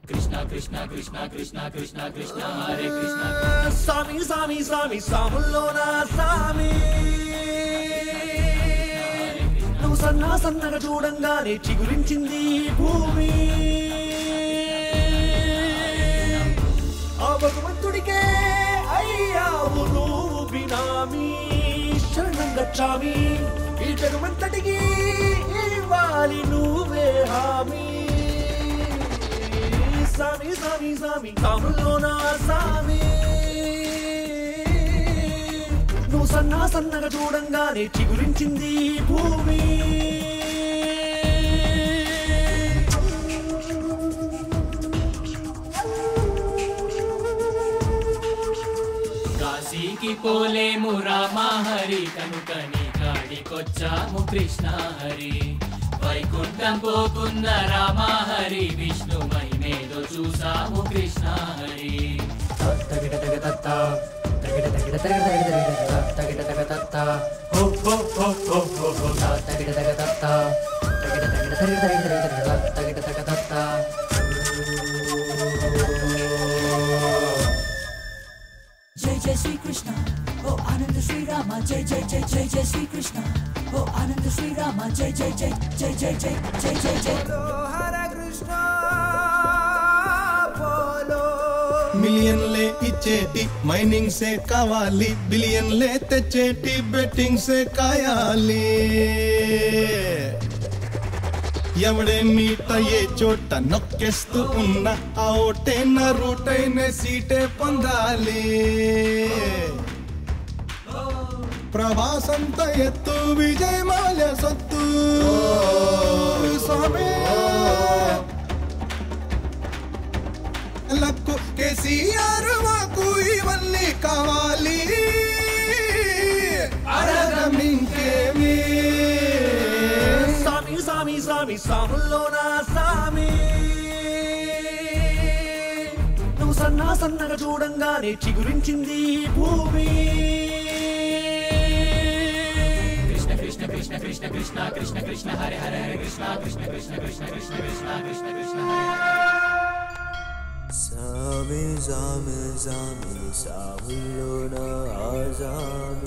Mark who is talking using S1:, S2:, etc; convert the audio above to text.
S1: Krishna Krishna Krishna Krishna Krishna Krishna Hare Krishna
S2: Swami Swami Swami Samulona Swami నువ్వు సన్నా సన్నగా చూడంగానే చిగురించింది భూమి ఆ భగవంతుడికే అయ్యావు నువ్వు బినామీ శరణం గచ్చామి ఈ జగమంతటికి ఇవ్వాలి నువ్వే హామీ స్వామి స్వామి స్వామి కాములోనా స్వామి నువ్వు సన్నా సన్నగా చూడంగానే చిగురించింది భూమి
S1: కాశీకి పోలేము రామా హరి కనుకని కాడికొచ్చాము కృష్ణ హరి వైకుంఠం పోకున్న రామా హరి విష్ణు మహిమేదో చూసాము కృష్ణ హరి
S2: తగిట తగ తత్త తగిట తగిట తగిట తగిట తగిట తగ తత్త హో హో హో హో హో హో తగిట తగ తత్త తగిట తగిట తగిట తగిట తగిట తగ తత్త
S3: जय जय श्री कृष्ण ओ आनंद श्री राम जय जय जय जय जय श्री कृष्ण ओ आनंद श्री राम जय जय जय जय जय जय जय जय जय हरे कृष्ण बोलो
S4: మిలియన్లే ఇచ్చేటి మైనింగ్ సే కావాలి బిలియన్లే తెచ్చేటి బెట్టింగ్ సే కాయాలి ఎవడే మీట ఏ చోట నొక్కేస్తూ ఉన్న ఆ ఓటైన రూటైన సీటే పొందాలి ప్రవాసంత ఎత్తు విజయమాల సొత్తు స్వామి లక్కు కేసీఆర్ మాకు ఇవన్నీ కావాలి అడగమింకేమీ
S2: స్వామి స్వామి స్వామి స్వాముల్లోనా స్వామి నువ్వు సన్నా సన్నగా చూడంగానే చిగురించింది భూమి
S1: Krishna Krishna Krishna Krishna Krishna Krishna Krishna Hare Hare Hare Krishna Krishna Krishna Krishna Krishna Krishna Krishna Krishna Hare
S5: Sami Sami Sami Samulona Azami